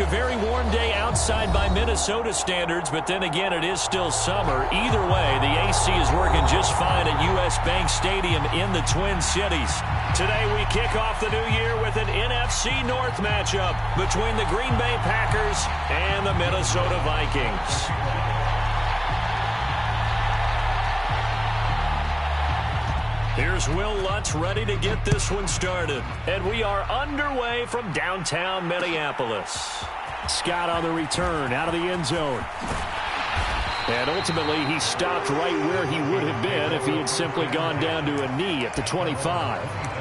a very warm day outside by Minnesota standards, but then again, it is still summer. Either way, the AC is working just fine at U.S. Bank Stadium in the Twin Cities. Today, we kick off the new year with an NFC North matchup between the Green Bay Packers and the Minnesota Vikings. Here's Will Lutz ready to get this one started. And we are underway from downtown Minneapolis. Scott on the return out of the end zone. And ultimately, he stopped right where he would have been if he had simply gone down to a knee at the 25.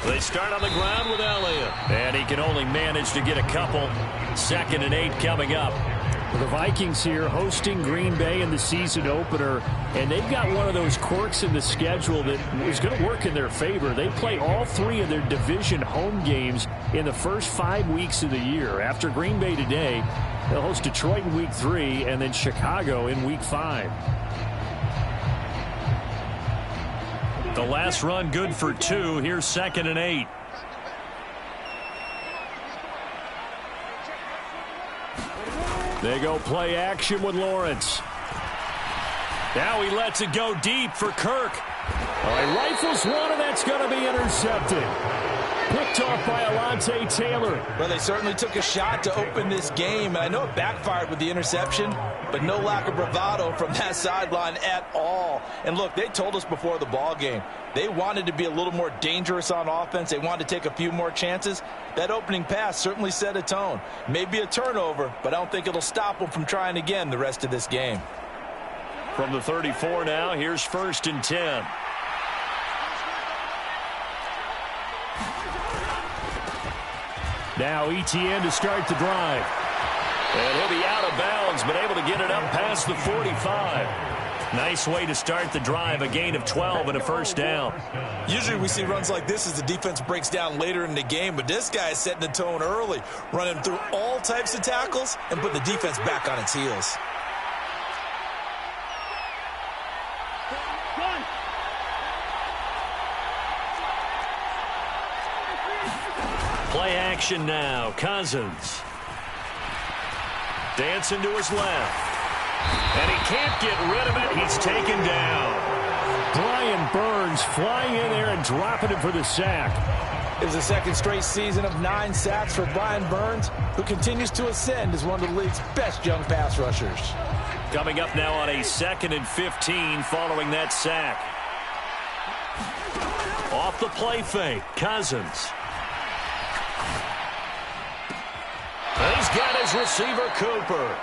They start on the ground with Elliott. And he can only manage to get a couple. 2nd and 8 coming up. The Vikings here hosting Green Bay in the season opener. And they've got one of those quirks in the schedule that is going to work in their favor. They play all 3 of their division home games in the first 5 weeks of the year. After Green Bay today, they'll host Detroit in week 3 and then Chicago in week 5. The last run good for 2. Here's 2nd and 8. They go play action with Lawrence. Now he lets it go deep for Kirk. He rifles one, and that's going to be intercepted. Picked off by Alontae Taylor. Well, they certainly took a shot to open this game. I know it backfired with the interception, but no lack of bravado from that sideline at all. And look, they told us before the ball game, they wanted to be a little more dangerous on offense. They wanted to take a few more chances. That opening pass certainly set a tone. Maybe a turnover, but I don't think it'll stop them from trying again the rest of this game. From the 34 now, here's 1st and 10. Now Etienne to start the drive. And he'll be out of bounds, but able to get it up past the 45. Nice way to start the drive, a gain of 12 and a first down. Usually we see runs like this as the defense breaks down later in the game, but this guy is setting the tone early, running through all types of tackles and putting the defense back on its heels. Play action now. Cousins. Dancing to his left. And he can't get rid of it. He's taken down. Brian Burns flying in there and dropping him for the sack. It was the 2nd straight season of 9 sacks for Brian Burns, who continues to ascend as one of the league's best young pass rushers. Coming up now on a 2nd and 15 following that sack. Off the play fake. Cousins. He's got his receiver, Cooper.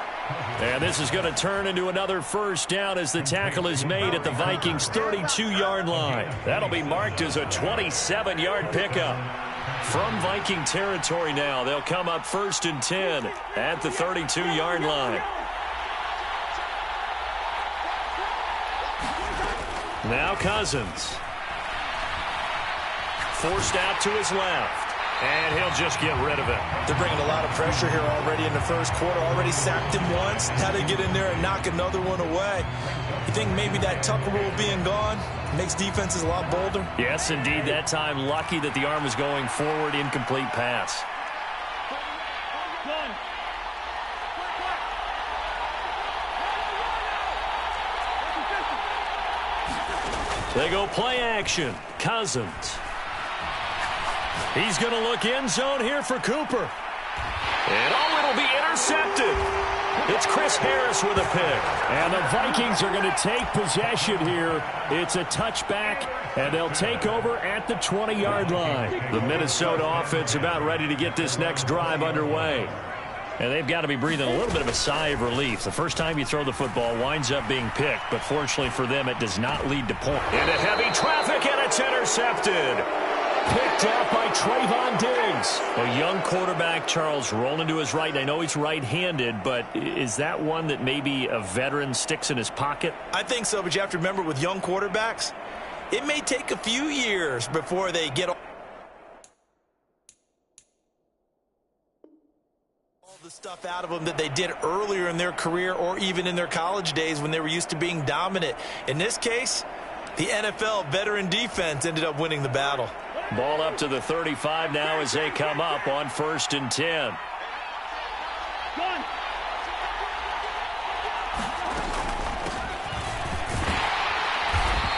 And this is going to turn into another first down as the tackle is made at the Vikings' 32-yard line. That'll be marked as a 27-yard pickup. From Viking territory now, they'll come up 1st and 10 at the 32-yard line. Now Cousins. Forced out to his left. And he'll just get rid of it. They're bringing a lot of pressure here already in the first quarter. Already sacked him once. Now they get in there and knock another one away. You think maybe that Tucker rule being gone makes defenses a lot bolder? Yes, indeed. That time lucky that the arm was going forward. Incomplete pass. They go play action. Cousins. He's going to look end zone here for Cooper. And it'll be intercepted. It's Chris Harris with a pick. And the Vikings are going to take possession here. It's a touchback, and they'll take over at the 20-yard line. The Minnesota offense about ready to get this next drive underway. And they've got to be breathing a little bit of a sigh of relief. The first time you throw the football winds up being picked, but fortunately for them, it does not lead to points. Into heavy traffic, and it's intercepted. Picked up by Trayvon Diggs. A young quarterback, Charles, rolling to his right. I know he's right-handed, but is that one that maybe a veteran sticks in his pocket? I think so, but you have to remember with young quarterbacks, it may take a few years before they get all the stuff out of them that they did earlier in their career or even in their college days when they were used to being dominant. In this case, the NFL veteran defense ended up winning the battle. Ball up to the 35 now as they come up on 1st and 10.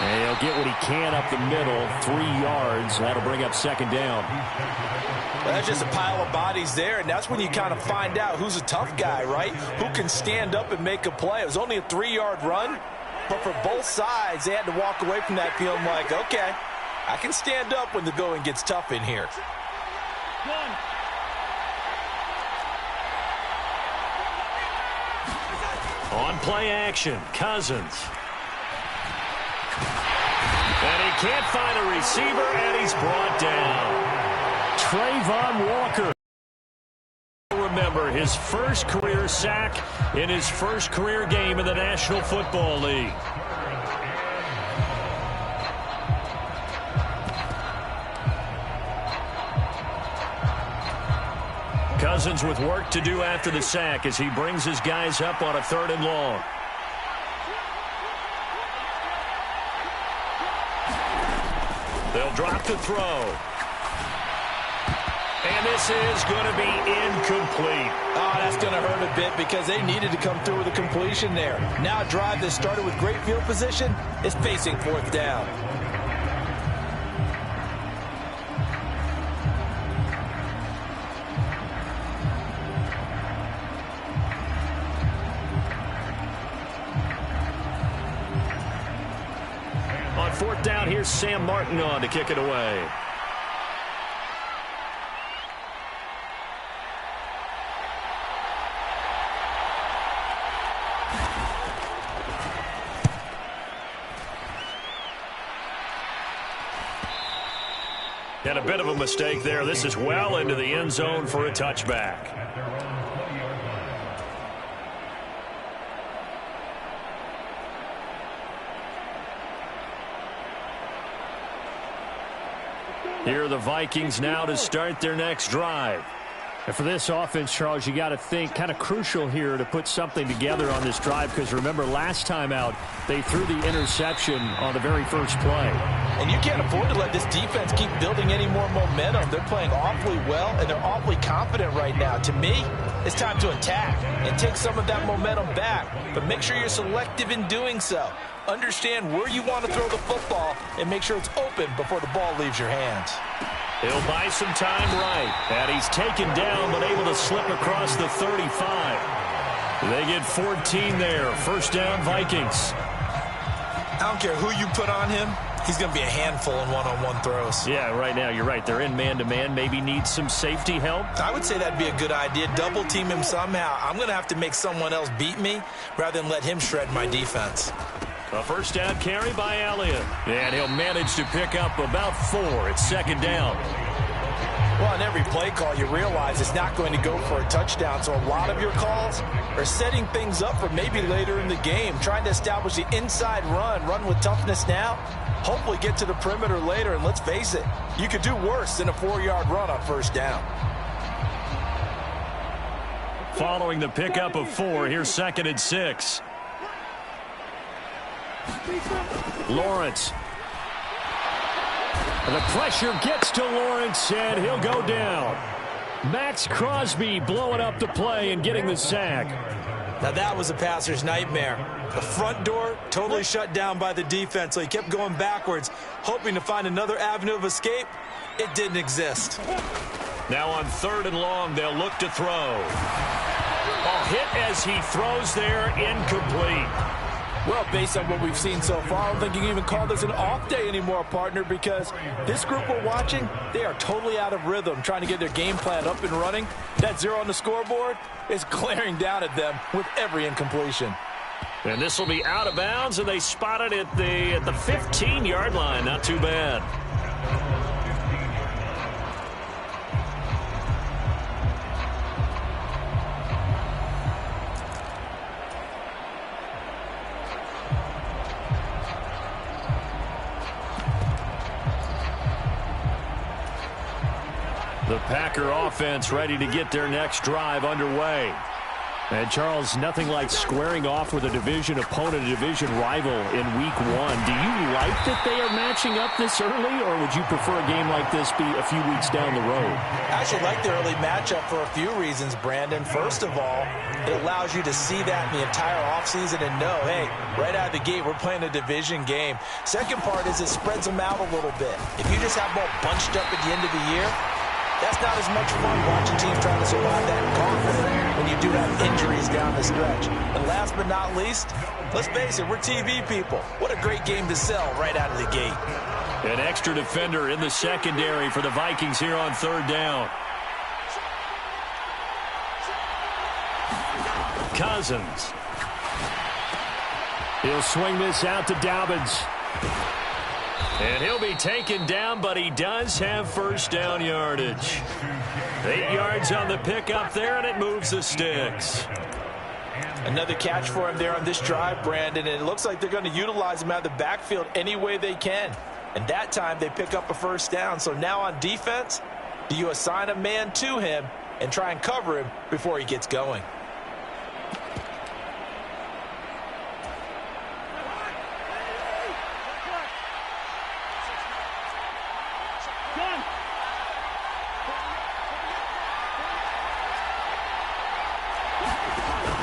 And he'll get what he can up the middle, 3 yards. That'll bring up 2nd down. Well, that's just a pile of bodies there, and that's when you kind of find out who's a tough guy, right? Who can stand up and make a play. It was only a 3-yard run, but for both sides, they had to walk away from that feeling like, okay, I can stand up when the going gets tough in here. On play action, Cousins. And he can't find a receiver, and he's brought down. Trayvon Walker. Remember, his first career sack in his first career game in the National Football League. Cousins with work to do after the sack as he brings his guys up on a 3rd and long. They'll drop the throw. And this is going to be incomplete. Oh, that's going to hurt a bit because they needed to come through with a completion there. Now a drive that started with great field position is facing 4th down. On 4th down, here's Sam Martin on to kick it away. And a bit of a mistake there. This is well into the end zone for a touchback. Here are the Vikings now to start their next drive. And for this offense, Charles, you got to think kind of crucial here to put something together on this drive because remember last time out they threw the interception on the very first play. And you can't afford to let this defense keep building any more momentum. They're playing awfully well and they're awfully confident right now. To me, it's time to attack and take some of that momentum back, but make sure you're selective in doing so. Understand where you want to throw the football and make sure it's open before the ball leaves your hands. He'll buy some time right. And he's taken down but able to slip across the 35. They get 14 there. 1st down, Vikings. I don't care who you put on him. He's going to be a handful in one-on-one throws. Yeah, right now you're right. They're in man-to-man. Maybe need some safety help. I would say that'd be a good idea. Double team him somehow. I'm going to have to make someone else beat me rather than let him shred my defense. A 1st down carry by Elliott. And he'll manage to pick up about 4. It's 2nd down. Well, on every play call, you realize it's not going to go for a touchdown. So a lot of your calls are setting things up for maybe later in the game, trying to establish the inside run with toughness now, hopefully get to the perimeter later. And let's face it, you could do worse than a 4-yard run on 1st down. Following the pickup of 4, here's 2nd and 6. Lawrence. The pressure gets to Lawrence, and he'll go down. Max Crosby blowing up the play and getting the sack. Now that was a passer's nightmare. The front door totally shut down by the defense, so he kept going backwards, hoping to find another avenue of escape. It didn't exist. Now on 3rd and long, they'll look to throw. A hit as he throws there, incomplete. Well, based on what we've seen so far, I don't think you can even call this an off day anymore, partner, because this group we're watching, they are totally out of rhythm, trying to get their game plan up and running. That 0 on the scoreboard is glaring down at them with every incompletion. And this will be out of bounds, and they spot it at the 15-yard line. Not too bad. The Packer offense ready to get their next drive underway. And, Charles, nothing like squaring off with a division opponent, a division rival in Week 1. Do you like that they are matching up this early, or would you prefer a game like this be a few weeks down the road? I actually like the early matchup for a few reasons, Brandon. First of all, it allows you to see that in the entire offseason and know, hey, right out of the gate, we're playing a division game. Second part is it spreads them out a little bit. If you just have them all bunched up at the end of the year, that's not as much fun watching teams trying to survive that and confident when you do have injuries down the stretch. And last but not least, let's face it, we're TV people. What a great game to sell right out of the gate. An extra defender in the secondary for the Vikings here on third down. Cousins. He'll swing this out to Dobbins. And he'll be taken down, but he does have first down yardage. 8 yards on the pickup there, and it moves the sticks. Another catch for him there on this drive, Brandon, and it looks like they're going to utilize him out of the backfield any way they can. And that time they pick up a first down. So now on defense, do you assign a man to him and try and cover him before he gets going?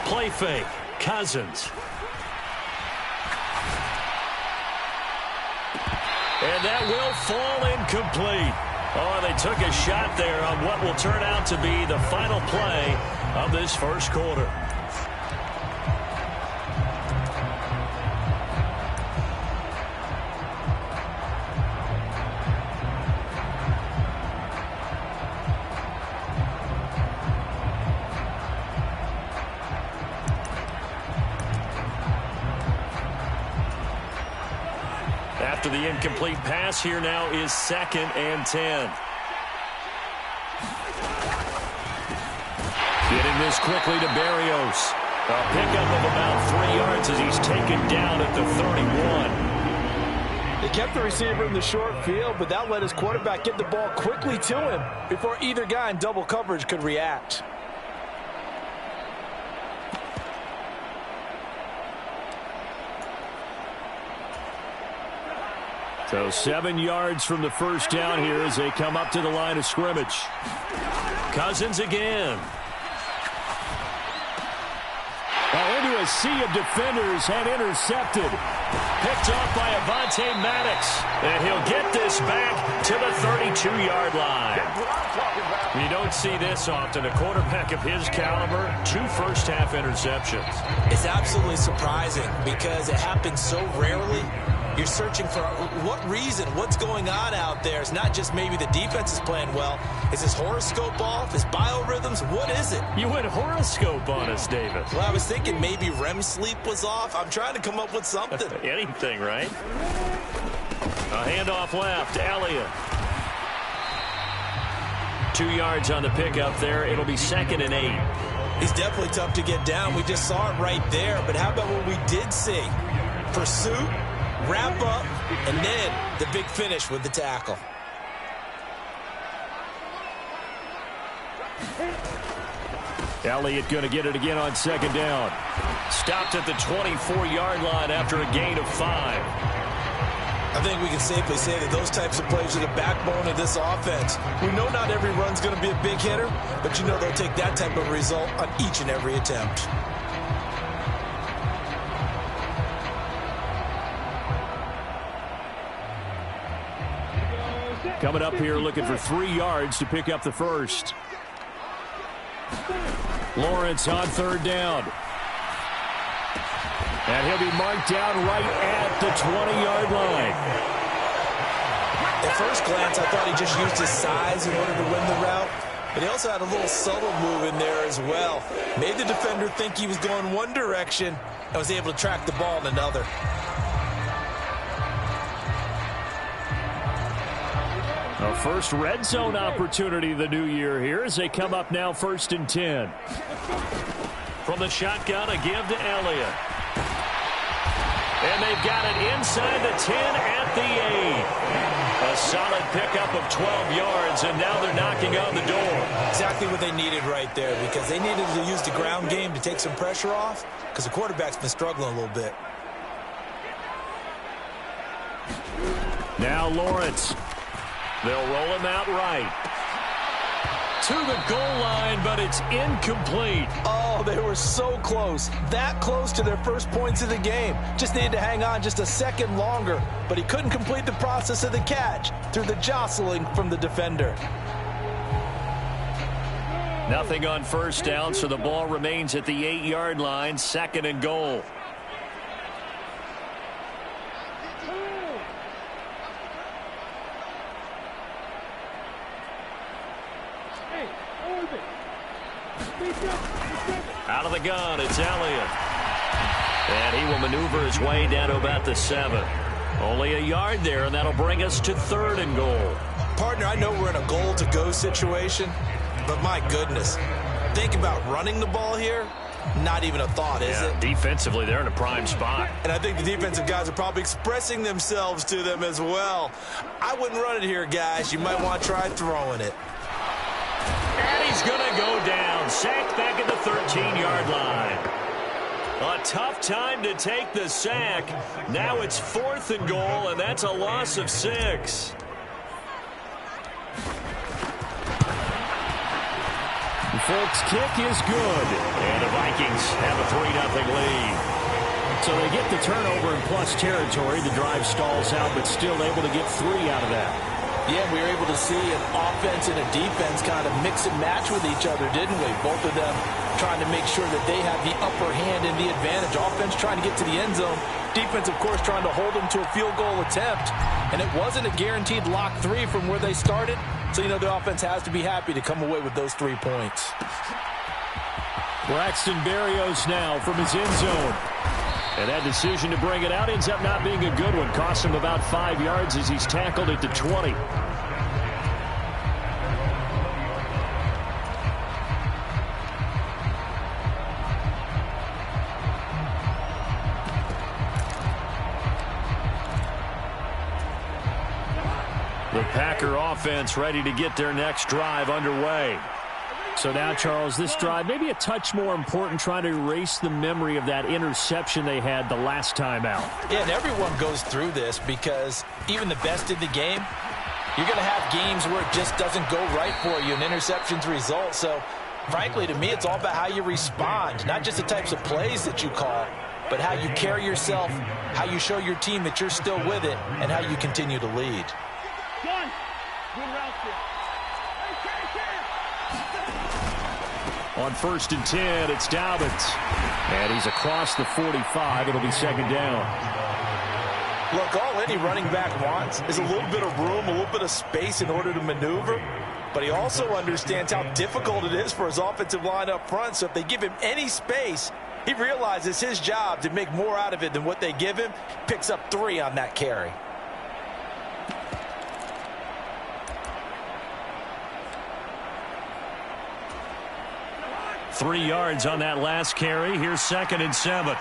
Play fake. Cousins. And that will fall incomplete. Oh, they took a shot there on what will turn out to be the final play of this first quarter. After the incomplete pass, here now is 2nd and 10. Getting this quickly to Berrios. A pickup of about 3 yards as he's taken down at the 31. They kept the receiver in the short field, but that let his quarterback get the ball quickly to him before either guy in double coverage could react. So 7 yards from the first down here as they come up to the line of scrimmage. Cousins again. Into a sea of defenders and intercepted. Picked off by Avonte Maddox. And he'll get this back to the 32-yard line. You don't see this often. A quarterback of his caliber, 2 first-half interceptions. It's absolutely surprising because it happens so rarely. You're searching for what reason, what's going on out there. It's not just maybe the defense is playing well. Is his horoscope off? His biorhythms? What is it? You went horoscope on us, David. Well, I was thinking maybe REM sleep was off. I'm trying to come up with something. Anything, right? A handoff left. Elliott. 2 yards on the pickup there. It'll be 2nd and 8. He's definitely tough to get down. We just saw it right there. But how about what we did see? Pursuit. Wrap up, and then the big finish with the tackle. Elliott going to get it again on 2nd down. Stopped at the 24-yard line after a gain of 5. I think we can safely say that those types of plays are the backbone of this offense. We know not every run's going to be a big hitter, but you know they'll take that type of result on each and every attempt. Coming up here looking for 3 yards to pick up the first. Lawrence on 3rd down. And he'll be marked down right at the 20-yard line. At first glance, I thought he just used his size in order to win the route. But he also had a little subtle move in there as well. Made the defender think he was going one direction and was able to track the ball in another. A first red zone opportunity the new year here as they come up now 1st and 10. From the shotgun, a give to Elliott. And they've got it inside the 10 at the 8. A solid pickup of 12 yards, and now they're knocking on the door. Exactly what they needed right there, because they needed to use the ground game to take some pressure off, because the quarterback's been struggling a little bit. Now Lawrence. They'll roll him out right. To the goal line, but it's incomplete. Oh, they were so close. That close to their first points of the game. Just needed to hang on just a second longer, but he couldn't complete the process of the catch through the jostling from the defender. Nothing on first down, so the ball remains at the 8-yard line, 2nd and goal. Out of the gun, it's Elliott. And he will maneuver his way down to about the 7. Only a yard there, and that'll bring us to 3rd and goal. Partner, I know we're in a goal-to-go situation, but my goodness, think about running the ball here. Not even a thought, is it? Defensively, they're in a prime spot. And I think the defensive guys are probably expressing themselves to them as well. I wouldn't run it here, guys. You might want to try throwing it. And he's going to go down. Sacked back at the 13-yard line. A tough time to take the sack. Now it's 4th and goal, and that's a loss of 6. The Folks' kick is good. And the Vikings have a 3-0 lead. So they get the turnover in plus territory. The drive stalls out, but still able to get 3 out of that. Yeah, we were able to see an offense and a defense kind of mix and match with each other, didn't we? Both of them trying to make sure that they have the upper hand and the advantage. Offense trying to get to the end zone. Defense, of course, trying to hold them to a field goal attempt. And it wasn't a guaranteed lock 3 from where they started. So, you know, the offense has to be happy to come away with those 3 points. Braxton Berrios now from his end zone. And that decision to bring it out ends up not being a good one. Costs him about 5 yards as he's tackled at the 20. The Packer offense ready to get their next drive underway. So now, Charles, this drive maybe a touch more important, trying to erase the memory of that interception they had the last time out. Yeah, and everyone goes through this because even the best in the game, you're going to have games where it just doesn't go right for you, and interceptions result. So, frankly, to me, it's all about how you respond, not just the types of plays that you call, but how you carry yourself, how you show your team that you're still with it, and how you continue to lead. On 1st and 10, it's Dobbins. And he's across the 45. It'll be 2nd down. Look, all any running back wants is a little bit of room, a little bit of space in order to maneuver. But he also understands how difficult it is for his offensive line up front. So if they give him any space, he realizes his job to make more out of it than what they give him. Picks up 3 on that carry. Three yards on that last carry. Here's 2nd and 7.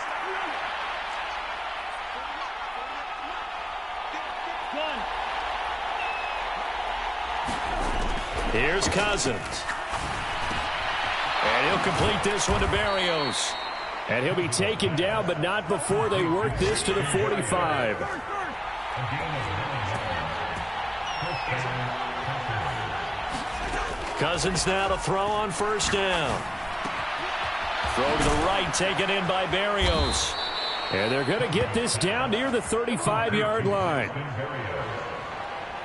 Here's Cousins. And he'll complete this one to Berrios. And he'll be taken down, but not before they work this to the 45. Cousins now to throw on 1st down. Throw to the right, taken in by Berrios. And they're going to get this down near the 35-yard line.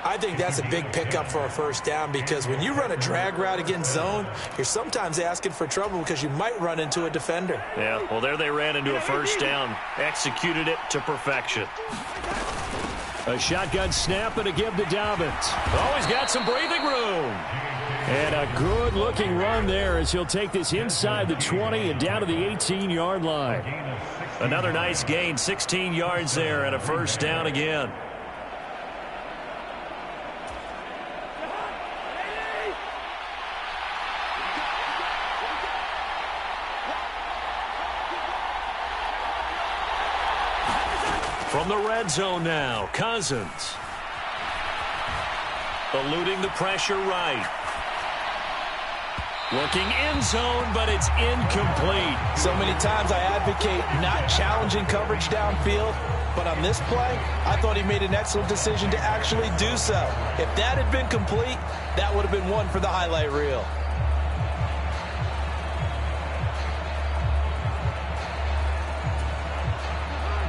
I think that's a big pickup for a first down because when you run a drag route against zone, you're sometimes asking for trouble because you might run into a defender. Yeah, well, there they ran into a first down. Executed it to perfection. A shotgun snap and a give to Dobbins. Oh, he's got some breathing room. And a good-looking run there as he'll take this inside the 20 and down to the 18-yard line. Another nice gain, 16 yards there and a first down again. From the red zone now, Cousins. Eluding the pressure right. Looking end zone, but it's incomplete. So many times I advocate not challenging coverage downfield, but on this play, I thought he made an excellent decision to actually do so. If that had been complete, that would have been one for the highlight reel.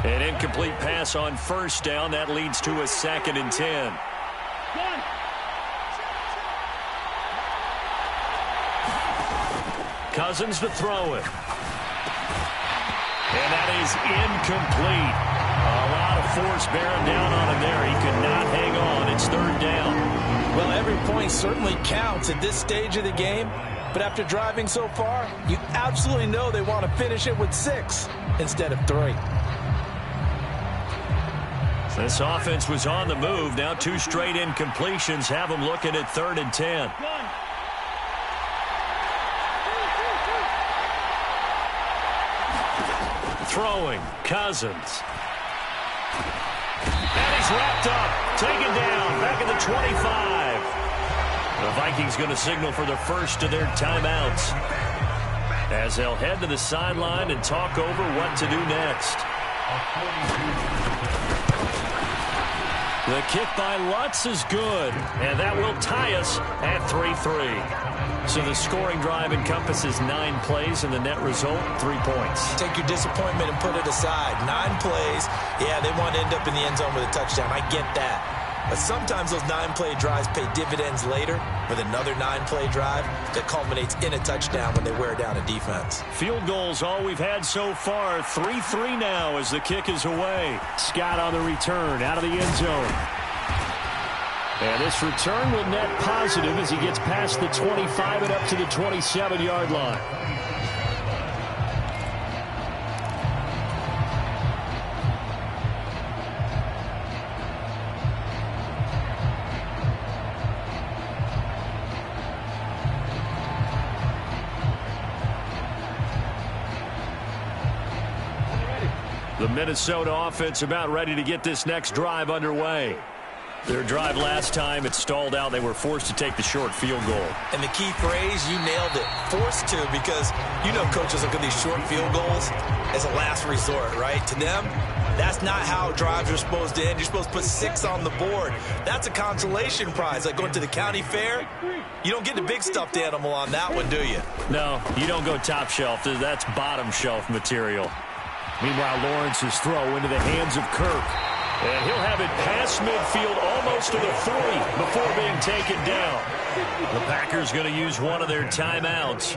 An incomplete pass on first down. That leads to a 2nd and 10. Cousins to throw it. And that is incomplete. A lot of force bearing down on him there. He could not hang on. It's 3rd down. Well, every point certainly counts at this stage of the game. But after driving so far, you absolutely know they want to finish it with 6 instead of 3. This offense was on the move. Now 2 straight incompletions have them looking at 3rd and 10. Throwing, Cousins. And he's wrapped up, taken down, back at the 25. The Vikings going to signal for the first of their timeouts as they'll head to the sideline and talk over what to do next. The kick by Lutz is good, and that will tie us at 3-3. So the scoring drive encompasses 9 plays, and the net result, 3 points. Take your disappointment and put it aside. 9 plays. Yeah, they want to end up in the end zone with a touchdown. I get that. But sometimes those 9-play drives pay dividends later with another 9-play drive that culminates in a touchdown when they wear down a defense. Field goals all we've had so far. 3-3 now as the kick is away. Scott on the return out of the end zone. And this return will net positive as he gets past the 25 and up to the 27-yard line. The Minnesota offense about ready to get this next drive underway. Their drive last time, it stalled out. They were forced to take the short field goal. And the key phrase, you nailed it, forced to, because you know coaches look at these short field goals as a last resort, right? To them, that's not how drives are supposed to end. You're supposed to put 6 on the board. That's a consolation prize, like going to the county fair. You don't get the big stuffed animal on that one, do you? No, you don't go top shelf. That's bottom shelf material. Meanwhile, Lawrence's throw into the hands of Kirk. And he'll have it past midfield almost to the 40 before being taken down. The Packers going to use one of their timeouts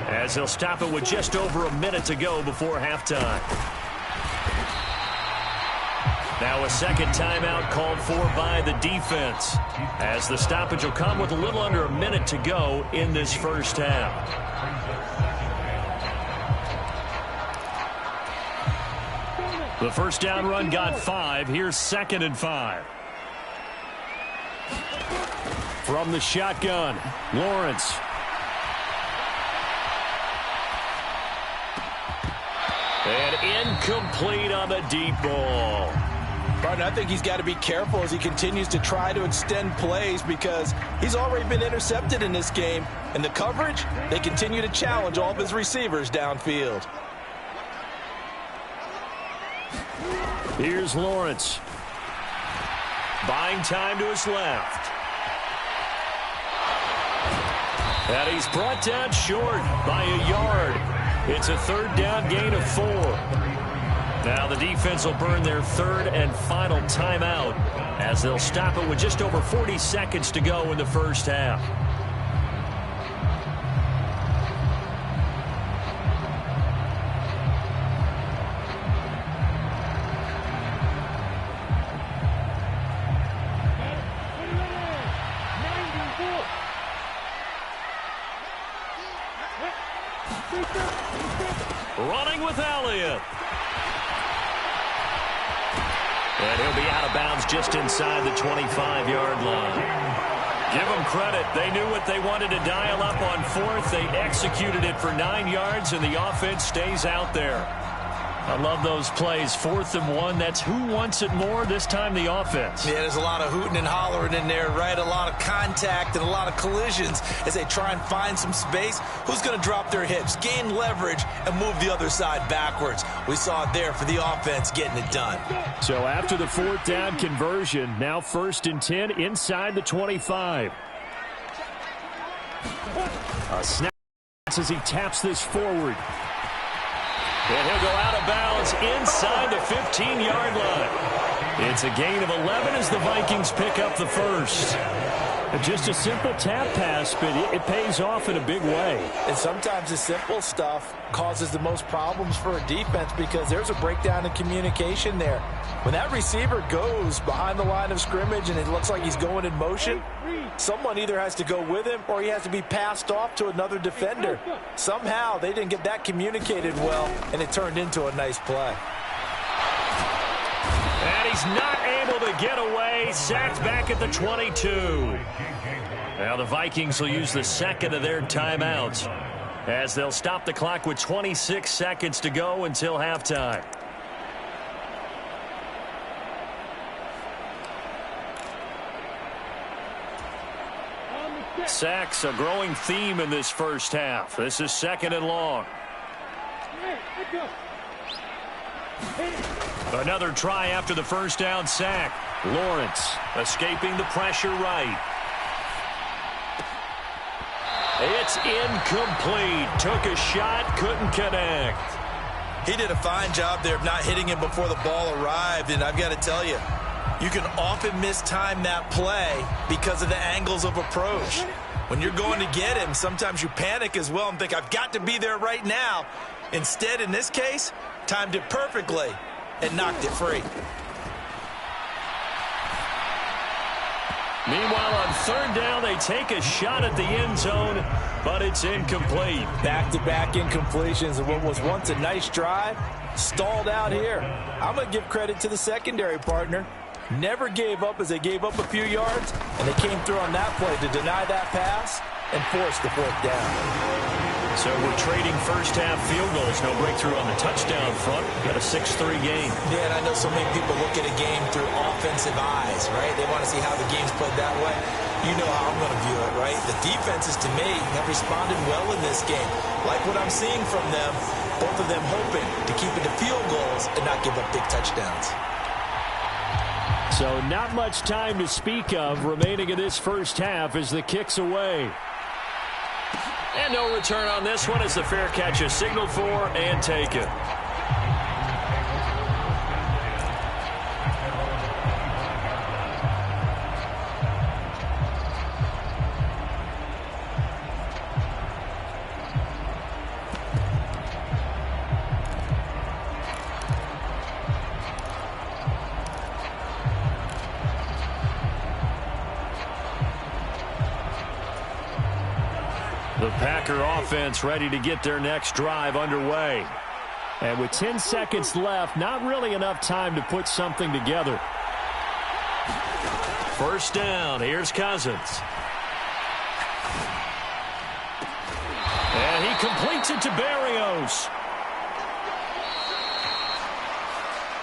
as they'll stop it with just over a minute to go before halftime. Now a second timeout called for by the defense as the stoppage will come with a little under a minute to go in this first half. The first down run got 5. Here's 2nd and 5. From the shotgun, Lawrence. And incomplete on the deep ball. Barton, I think he's got to be careful as he continues to try to extend plays because he's already been intercepted in this game. And the coverage, they continue to challenge all of his receivers downfield. Here's Lawrence. Buying time to his left. And he's brought down short by a yard. It's a 3rd down gain of 4. Now the defense will burn their third and final timeout as they'll stop it with just over 40 seconds to go in the first half. Running with Elliott. And he'll be out of bounds just inside the 25-yard line. Give them credit. They knew what they wanted to dial up on fourth. They executed it for 9 yards, and the offense stays out there. I love those plays. 4th and 1. That's who wants it more, this time the offense. Yeah, there's a lot of hooting and hollering in there, right? A lot of contact and a lot of collisions as they try and find some space. Who's going to drop their hips, gain leverage, and move the other side backwards? We saw it there for the offense getting it done. So after the 4th down conversion, now 1st and 10 inside the 25. A snap as he taps this forward. And he'll go out of bounds inside the 15-yard line. It's a gain of 11 as the Vikings pick up the first. Just a simple tap pass, but it pays off in a big way. And sometimes the simple stuff causes the most problems for a defense because there's a breakdown in communication there. When that receiver goes behind the line of scrimmage and it looks like he's going in motion, someone either has to go with him or he has to be passed off to another defender. Somehow they didn't get that communicated well, and it turned into a nice play. And he's not able to get away. Sacked back at the 22. Now the Vikings will use the second of their timeouts as they'll stop the clock with 26 seconds to go until halftime. Sacks, a growing theme in this first half. This is 2nd and long. Another try after the first down sack. Lawrence escaping the pressure right. It's incomplete. Took a shot, couldn't connect. He did a fine job there of not hitting him before the ball arrived, and I've got to tell you, you can often mistime that play because of the angles of approach. When you're going to get him, sometimes you panic as well and think, I've got to be there right now. Instead, in this case, timed it perfectly and knocked it free. Meanwhile, on 3rd down, they take a shot at the end zone, but it's incomplete. Back-to-back incompletions of what was once a nice drive, stalled out here. I'm going to give credit to the secondary partner. Never gave up as they gave up a few yards, and they came through on that play to deny that pass and force the 4th down. So we're trading first half field goals. No breakthrough on the touchdown front. Got a 6-3 game. Yeah, and I know so many people look at a game through offensive eyes, right? They want to see how the game's played that way. You know how I'm going to view it, right? The defenses, to me, have responded well in this game. Like what I'm seeing from them, both of them hoping to keep it to field goals and not give up big touchdowns. So not much time to speak of remaining in this first half as the kick's away. And no return on this one as the fair catch is signaled for and taken. The Packer offense ready to get their next drive underway. And with 10 seconds left, not really enough time to put something together. First down, here's Cousins. And he completes it to Berrios.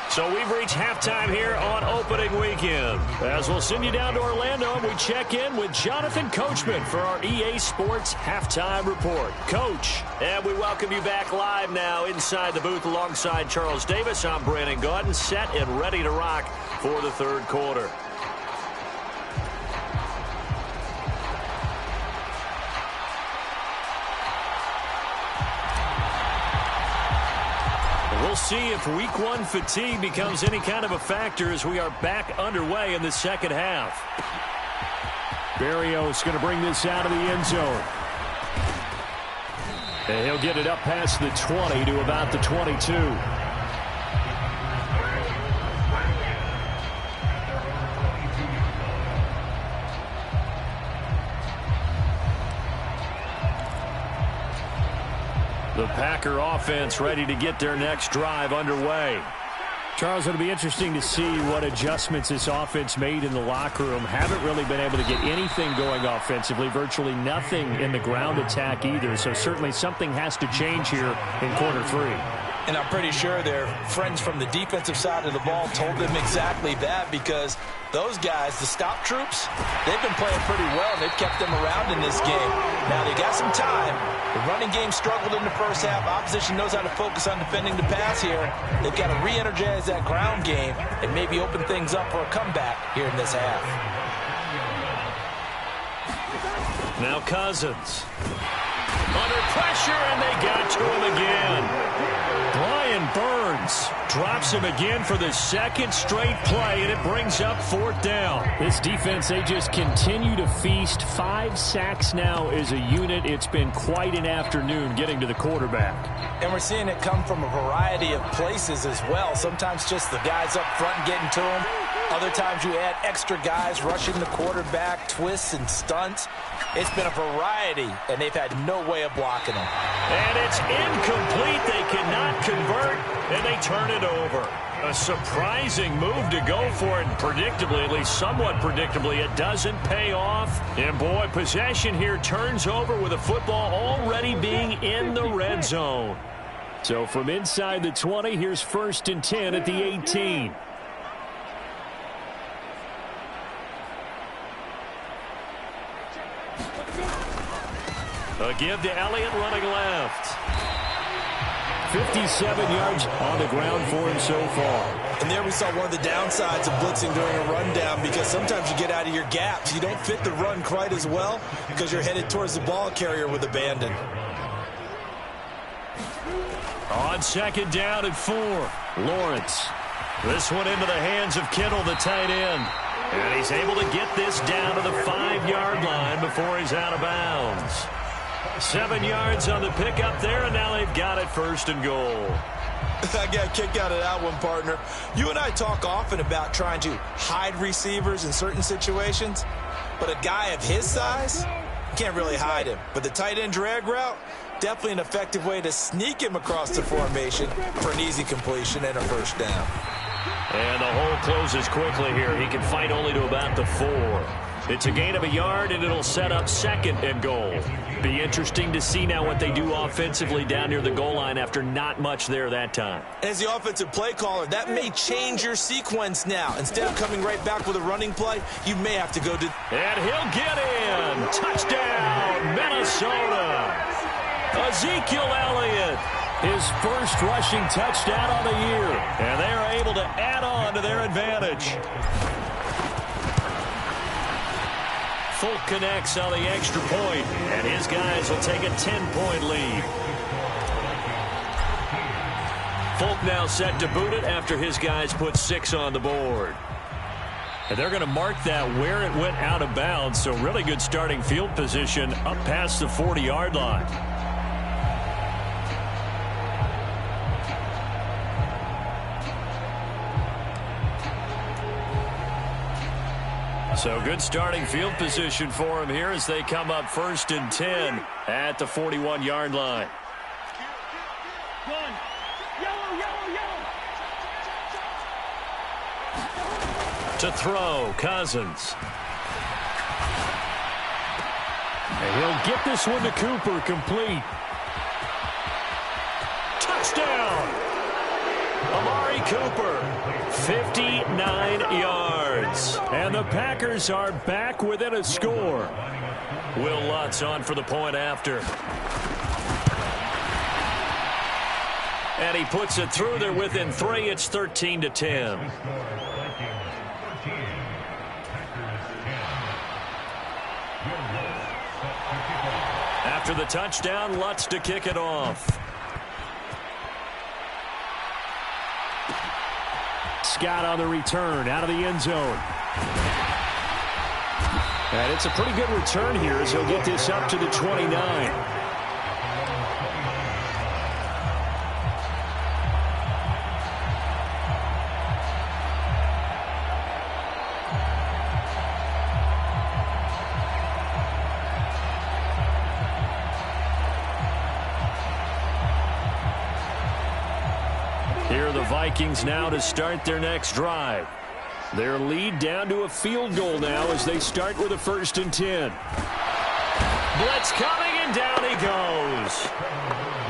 So we've reached halftime here on opening weekend. As we'll send you down to Orlando, and we check in with Jonathan Coachman for our EA Sports Halftime Report. Coach, and we welcome you back live now inside the booth alongside Charles Davis. I'm Brandon Gaudin, set and ready to rock for the third quarter. We'll see if week one fatigue becomes any kind of a factor as we are back underway in the second half. Berrios going to bring this out of the end zone. And he'll get it up past the 20 to about the 22. The Packer offense ready to get their next drive underway. Charles, it'll be interesting to see what adjustments this offense made in the locker room. Haven't really been able to get anything going offensively, virtually nothing in the ground attack either. So certainly something has to change here in quarter three. And I'm pretty sure their friends from the defensive side of the ball told them exactly that, because those guys, the stop troops, they've been playing pretty well. They've kept them around in this game. Now they got some time. The running game struggled in the first half. Opposition knows how to focus on defending the pass here. They've got to re-energize that ground game and maybe open things up for a comeback here in this half. Now Cousins. Under pressure, and they got to him again. Brian Burns drops him again for the second straight play, and it brings up fourth down. This defense, they just continue to feast. 5 sacks now as a unit. It's been quite an afternoon getting to the quarterback. And we're seeing it come from a variety of places as well. Sometimes just the guys up front getting to him. Other times you add extra guys rushing the quarterback, twists and stunts. It's been a variety, and they've had no way of blocking them. And it's incomplete. They cannot convert, and they turn it over. A surprising move to go for it, and predictably, at least somewhat predictably, it doesn't pay off. And boy, possession here turns over with the football already being in the red zone. So from inside the 20, here's 1st and 10 at the 18. A give to Elliott running left. 57 yards on the ground for him so far. And there we saw one of the downsides of blitzing during a rundown, because sometimes you get out of your gaps. You don't fit the run quite as well because you're headed towards the ball carrier with abandon. On 2nd down and 4. Lawrence. This one into the hands of Kittle, the tight end. And he's able to get this down to the 5-yard line before he's out of bounds. 7 yards on the pickup there, and now they've got it 1st and goal. I got a kick out of that one, partner. You and I talk often about trying to hide receivers in certain situations, but a guy of his size, you can't really hide him. But the tight end drag route, definitely an effective way to sneak him across the formation for an easy completion and a 1st down. And the hole closes quickly here. He can fight only to about the 4. It's a gain of a yard, and it'll set up 2nd and goal. Be interesting to see now what they do offensively down near the goal line after not much there that time. As the offensive play caller, that may change your sequence now. Instead of coming right back with a running play, you may have to go to... And he'll get in. Touchdown, Minnesota. Ezekiel Elliott, his first rushing touchdown on the year. And they are able to add on to their advantage. Folk connects on the extra point, and his guys will take a 10-point lead. Folk now set to boot it after his guys put 6 on the board. And they're going to mark that where it went out of bounds, so really good starting field position up past the 40-yard line. So good starting field position for him here as they come up 1st and 10 at the 41-yard line. To throw, Cousins. And he'll get this one to Cooper, complete. Touchdown! Amari Cooper, 59 yards. And the Packers are back within a score. Will Lutz on for the point after. And he puts it through. They're within 3. It's 13-10. After the touchdown, Lutz to kick it off. Scott on the return out of the end zone. And it's a pretty good return here as he'll get this up to the 29. Here are the Vikings now to start their next drive. Their lead down to a field goal now as they start with a 1st and 10. Blitz coming, and down he goes.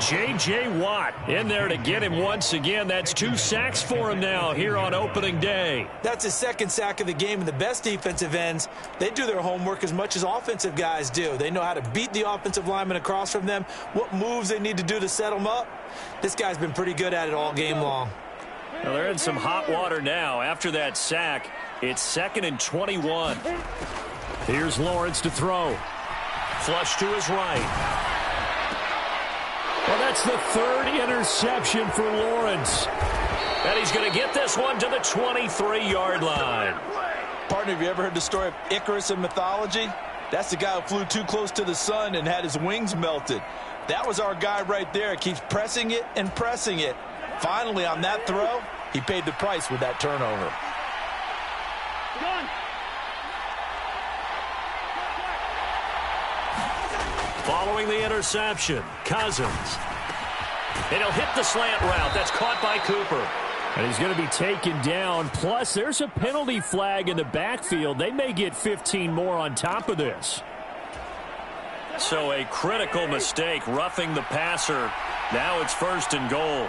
J.J. Watt in there to get him once again. That's 2 sacks for him now here on opening day. That's his 2nd sack of the game, and the best defensive ends, they do their homework as much as offensive guys do. They know how to beat the offensive lineman across from them, what moves they need to do to set them up. This guy's been pretty good at it all game long. Well, they're in some hot water now. After that sack, it's 2nd and 21. Here's Lawrence to throw. Flush to his right. Well, that's the 3rd interception for Lawrence. And he's going to get this one to the 23-yard line. Partner, have you ever heard the story of Icarus in mythology? That's the guy who flew too close to the sun and had his wings melted. That was our guy right there. Keeps pressing it and pressing it. Finally, on that throw, he paid the price with that turnover. Following the interception, Cousins. And he'll hit the slant route. That's caught by Cooper. And he's going to be taken down. Plus, there's a penalty flag in the backfield. They may get 15 more on top of this. So a critical mistake, roughing the passer. Now it's 1st and goal.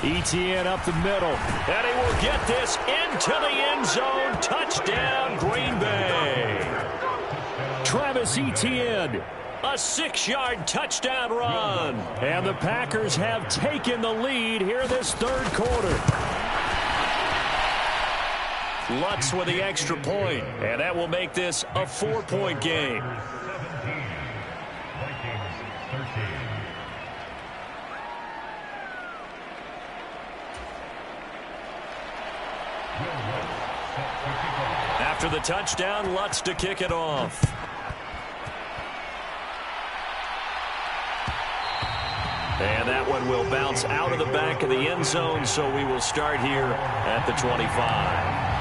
Etienne up the middle. And he will get this into the end zone. Touchdown, Green Bay. Travis Etienne, a 6-yard touchdown run. And the Packers have taken the lead here this 3rd quarter. Lutz with the extra point, and that will make this a 4-point game. After the touchdown, Lutz to kick it off. And that one will bounce out of the back of the end zone, so we will start here at the 25.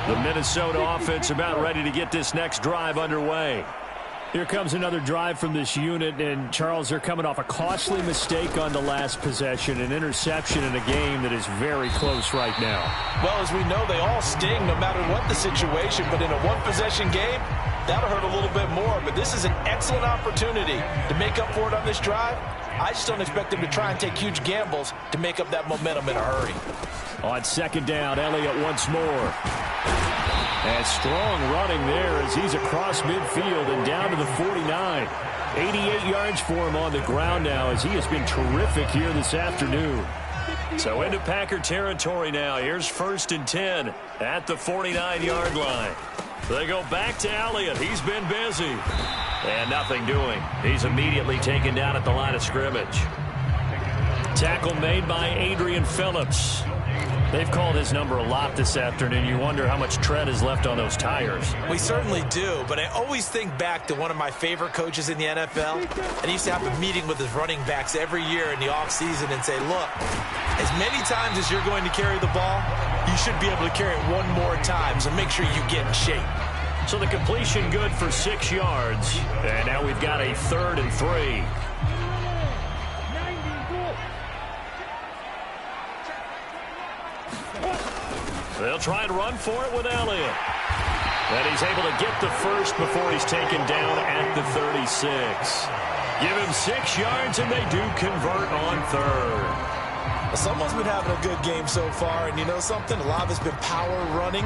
The Minnesota offense about ready to get this next drive underway. Here comes another drive from this unit, and Charles, they're coming off a costly mistake on the last possession, an interception in a game that is very close right now. Well, as we know, they all sting no matter what the situation, but in a one-possession game, that'll hurt a little bit more. But this is an excellent opportunity to make up for it on this drive. I just don't expect them to try and take huge gambles to make up that momentum in a hurry. On 2nd down, Elliott once more. And strong running there as he's across midfield and down to the 49. 88 yards for him on the ground now as he has been terrific here this afternoon. So into Packer territory now. Here's 1st and 10 at the 49-yard line. They go back to Elliott. He's been busy. And nothing doing. He's immediately taken down at the line of scrimmage. Tackle made by Adrian Phillips. They've called his number a lot this afternoon. You wonder how much tread is left on those tires. We certainly do, but I always think back to one of my favorite coaches in the NFL, and he used to have a meeting with his running backs every year in the offseason and say, look, as many times as you're going to carry the ball, you should be able to carry it one more time, so make sure you get in shape. So the completion good for 6 yards, and now we've got a 3rd and 3. They'll try and run for it with Elliott. And he's able to get the first before he's taken down at the 36. Give him 6 yards, and they do convert on 3rd. Well, someone's been having a good game so far, and you know something? A lot of it's been power running.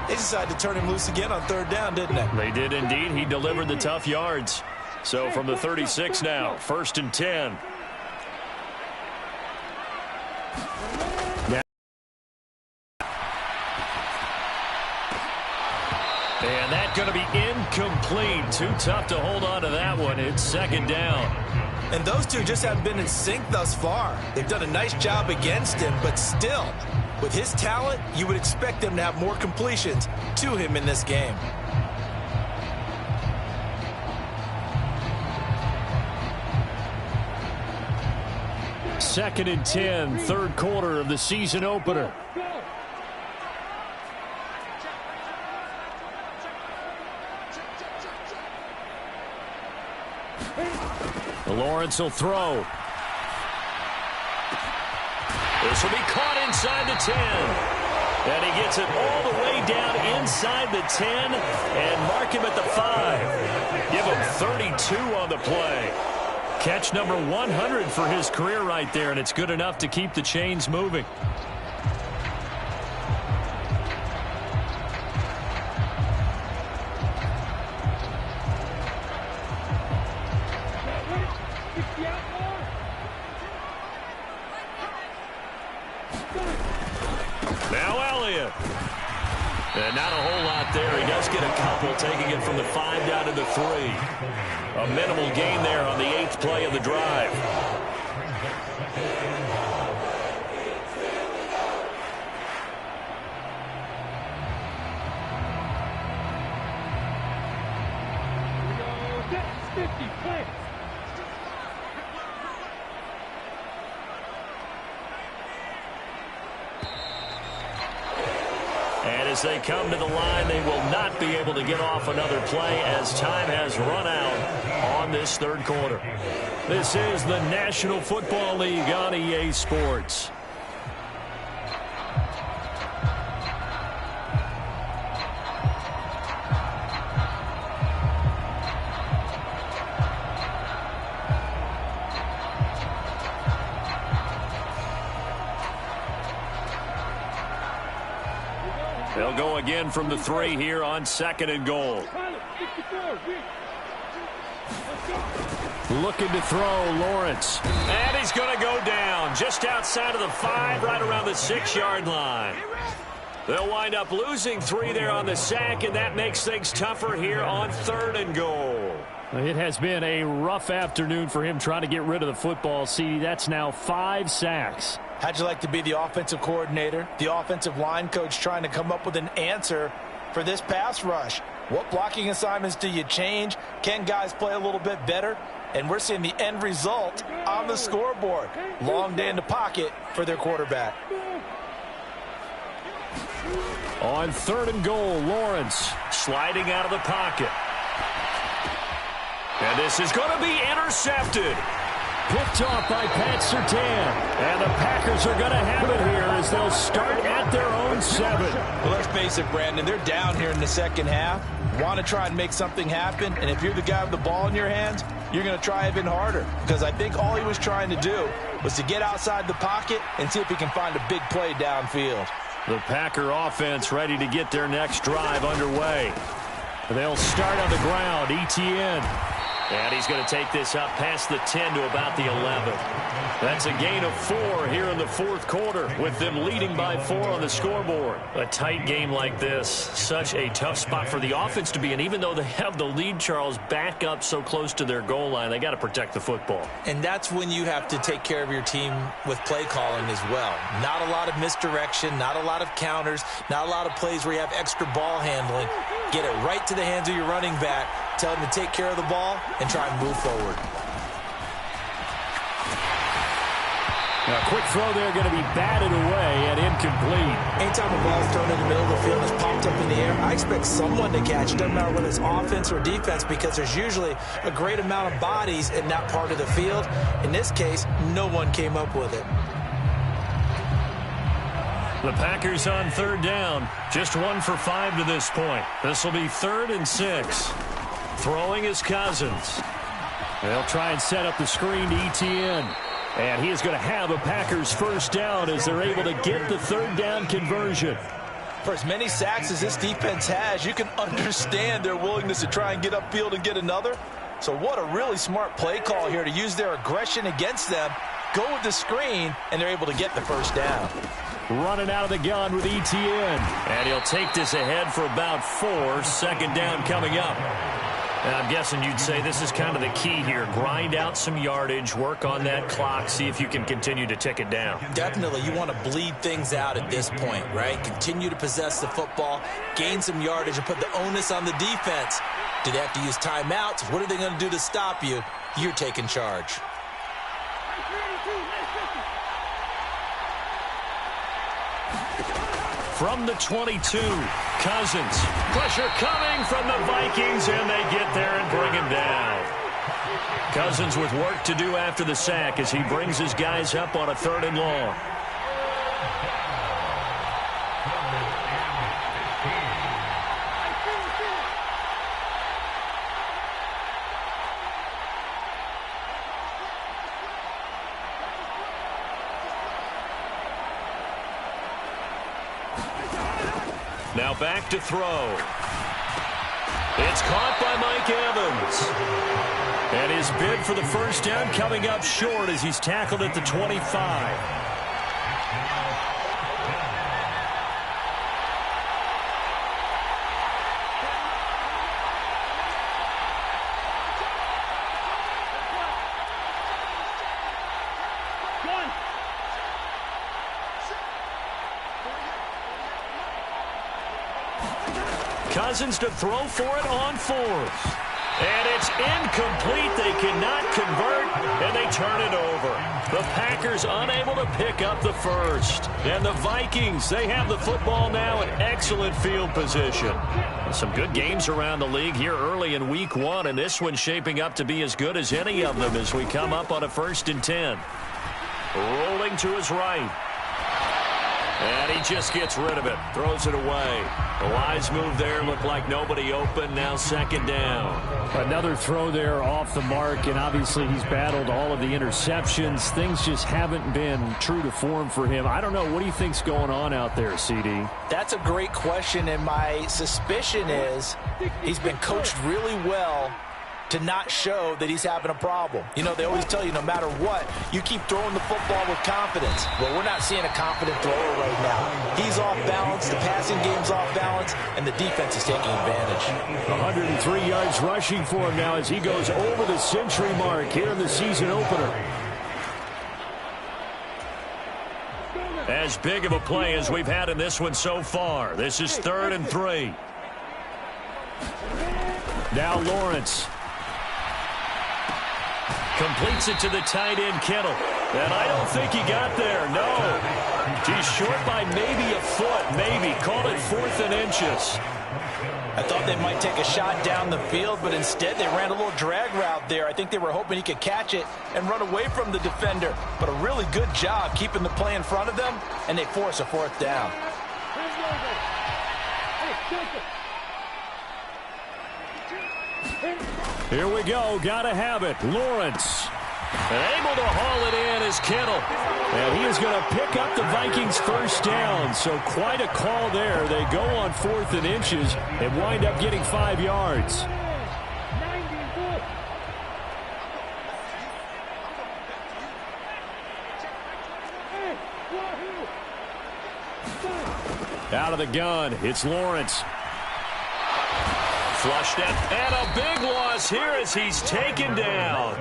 They decided to turn him loose again on 3rd down, didn't they? They did indeed. He delivered the tough yards. So from the 36 now, 1st and 10. And that's going to be incomplete. Too tough to hold on to that one. It's second down. And those two just haven't been in sync thus far. They've done a nice job against him, but still, with his talent, you would expect them to have more completions to him in this game. Second and 10, third quarter of the season opener. Lawrence will throw. This will be caught inside the 10. And he gets it all the way down inside the 10 and mark him at the 5. Give him 32 on the play. Catch number 100 for his career right there, and it's good enough to keep the chains moving. Now Elliott. And not a whole lot there. He does get a couple, taking it from the 5 down to the 3. A minimal gain there on the 8th play of the drive. As they come to the line, they will not be able to get off another play as time has run out on this third quarter. This is the National Football League on EA Sports. They'll go again from the 3 here on second and goal. Looking to throw, Lawrence. And he's going to go down just outside of the 5, right around the 6-yard line. They'll wind up losing 3 there on the sack, and that makes things tougher here on third and goal. It has been a rough afternoon for him trying to get rid of the football. See, that's now 5 sacks. How'd you like to be the offensive coordinator, the offensive line coach trying to come up with an answer for this pass rush? What blocking assignments do you change? Can guys play a little bit better? And we're seeing the end result on the scoreboard. Long day in the pocket for their quarterback. On third and goal, Lawrence sliding out of the pocket. And this is going to be intercepted. Picked off by Pat Surtain. And the Packers are going to have it here as they'll start at their own 7. Well, let's face it, Brandon. They're down here in the second half. Want to try and make something happen. And if you're the guy with the ball in your hands, you're going to try even harder. Because I think all he was trying to do was to get outside the pocket and see if he can find a big play downfield. The Packer offense ready to get their next drive underway. They'll start on the ground. Etienne. And he's going to take this up past the 10 to about the 11. That's a gain of 4 here in the fourth quarter with them leading by 4 on the scoreboard. A tight game like this, such a tough spot for the offense to be in. Even though they have the lead, Charles, back up so close to their goal line, they got to protect the football. And that's when you have to take care of your team with play calling as well. Not a lot of misdirection, not a lot of counters, not a lot of plays where you have extra ball handling. Get it right to the hands of your running back. Tell him to take care of the ball and try and move forward. A quick throw there going to be batted away and incomplete. Anytime a ball's thrown in the middle of the field and is popped up in the air, I expect someone to catch it. Doesn't matter whether it's offense or defense, because there's usually a great amount of bodies in that part of the field. In this case, no one came up with it. The Packers on third down. Just 1 for 5 to this point. This will be 3rd and 6. Throwing is Cousins. They'll try and set up the screen to Etienne. And he is going to have a Packers first down as they're able to get the third down conversion. For as many sacks as this defense has, you can understand their willingness to try and get upfield and get another. So what a really smart play call here to use their aggression against them go with the screen, and they're able to get the first down. Running out of the gun with Etienne. And he'll take this ahead for about 4. Second down coming up. And I'm guessing you'd say this is kind of the key here. Grind out some yardage, work on that clock, see if you can continue to tick it down. Definitely. You want to bleed things out at this point, right? Continue to possess the football, gain some yardage, and put the onus on the defense. Do they have to use timeouts? What are they going to do to stop you? You're taking charge. From the 22, Cousins. Pressure coming from the Vikings, and they get there and bring him down. Cousins with work to do after the sack as he brings his guys up on a 3rd and long. Now back to throw. It's caught by Mike Evans. And his bid for the first down coming up short as he's tackled at the 25. Cousins to throw for it on 4th. And it's incomplete. They cannot convert, and they turn it over. The Packers unable to pick up the first. And the Vikings, they have the football now in excellent field position. Some good games around the league here early in week 1, and this one's shaping up to be as good as any of them as we come up on a 1st and 10. Rolling to his right. And he just gets rid of it. Throws it away. A wise move there. Looked like nobody open. Now 2nd down. Another throw there off the mark. And obviously he's battled all of the interceptions. Things just haven't been true to form for him. I don't know. What do you think's going on out there, CD? That's a great question. And my suspicion is he's been coached really well to not show that he's having a problem. You know, they always tell you no matter what, you keep throwing the football with confidence. Well, we're not seeing a confident thrower right now. He's off balance, the passing game's off balance, and the defense is taking advantage. 103 yards rushing for him now as he goes over the century mark here in the season opener. As big of a play as we've had in this one so far. This is 3rd and 3. Now Lawrence. Completes it to the tight end, Kittle. And I don't think he got there, no. He's short by maybe a foot, maybe. Call it 4th and inches. I thought they might take a shot down the field, but instead they ran a little drag route there. I think they were hoping he could catch it and run away from the defender. But a really good job keeping the play in front of them, and they force a 4th down. Here we go. Gotta have it. Lawrence. And able to haul it in is Kittle. And he is going to pick up the Vikings' first down. So quite a call there. They go on 4th and inches and wind up getting 5 yards. Out of the gun. It's Lawrence. Flushed out, and a big loss here as he's taken down.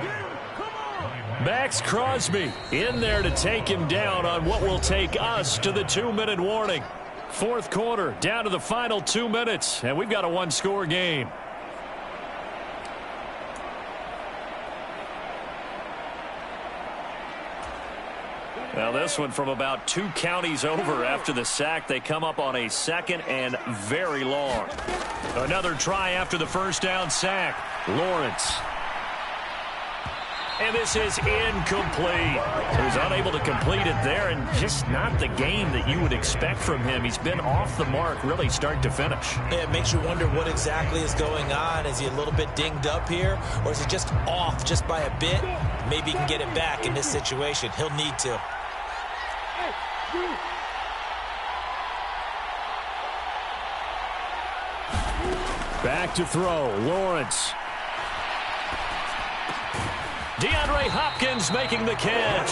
Max Crosby in there to take him down on what will take us to the 2-minute warning. 4th quarter, down to the final 2 minutes, and we've got a 1-score game. Now this one from about 2 counties over after the sack. They come up on a 2nd and very long. Another try after the first down sack. Lawrence. And this is incomplete. He was unable to complete it there, and just not the game that you would expect from him. He's been off the mark really start to finish. Yeah, it makes you wonder what exactly is going on. Is he a little bit dinged up here, or is he just off just by a bit? Maybe he can get it back in this situation. He'll need to. Back to throw, Lawrence. DeAndre Hopkins making the catch.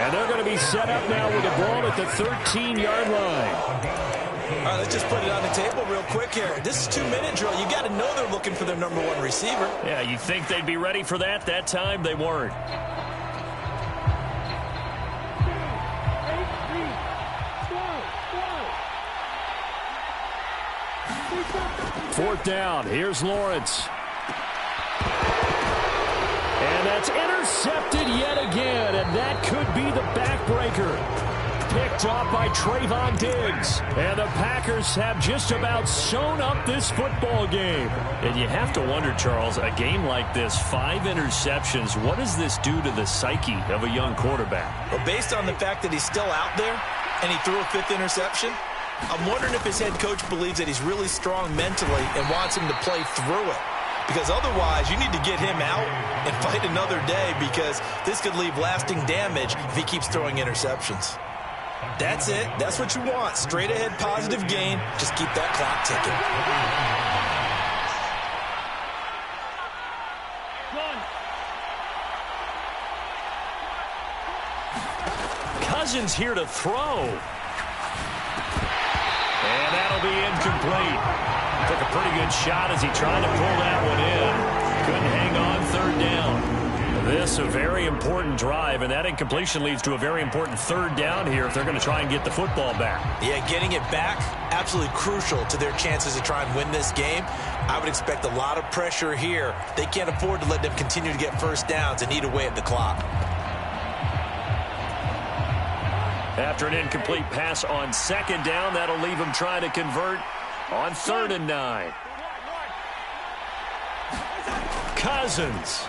And they're going to be set up now with the ball at the 13-yard line. All right, let's just put it on the table real quick here. This is 2-minute drill. You got to know they're looking for their number one receiver. Yeah, you think they'd be ready for that? That time they weren't. Fourth down. Here's Lawrence. And that's intercepted yet again, and that could be the backbreaker. Pick drop by Trayvon Diggs. And the Packers have just about sewn up this football game. And you have to wonder, Charles, a game like this, 5 interceptions, what does this do to the psyche of a young quarterback? Well, based on the fact that he's still out there and he threw a 5th interception, I'm wondering if his head coach believes that he's really strong mentally and wants him to play through it. Because otherwise, you need to get him out and fight another day, because this could leave lasting damage if he keeps throwing interceptions. That's it. That's what you want. Straight ahead positive gain. Just keep that clock ticking. Cousins here to throw. And that'll be incomplete. Took a pretty good shot as he tried to pull that one in. Couldn't hang on, 3rd down. This a very important drive, and that incompletion leads to a very important 3rd down here if they're going to try and get the football back. Yeah, getting it back, absolutely crucial to their chances to try and win this game. I would expect a lot of pressure here. They can't afford to let them continue to get first downs and eat away at the clock. After an incomplete pass on 2nd down, that'll leave them trying to convert on 3rd and 9. Cousins.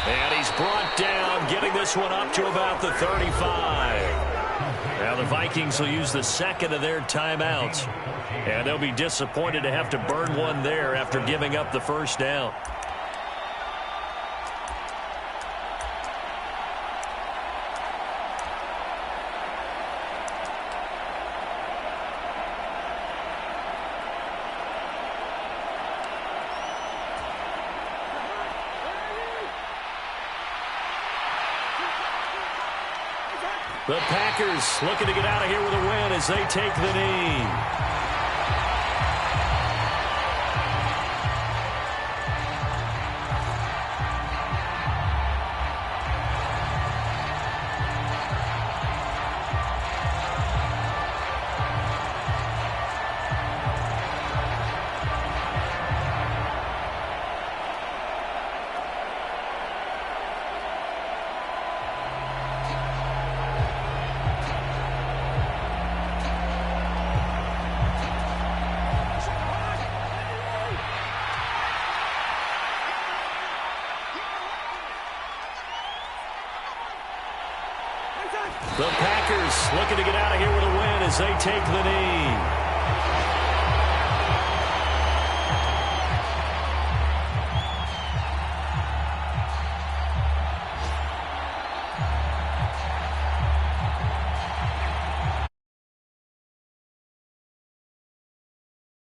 And he's brought down, getting this one up to about the 35. Now the Vikings will use the 2nd of their timeouts. And they'll be disappointed to have to burn one there after giving up the 1st down. The Packers looking to get out of here with a win as they take the knee. The Packers looking to get out of here with a win as they take the knee.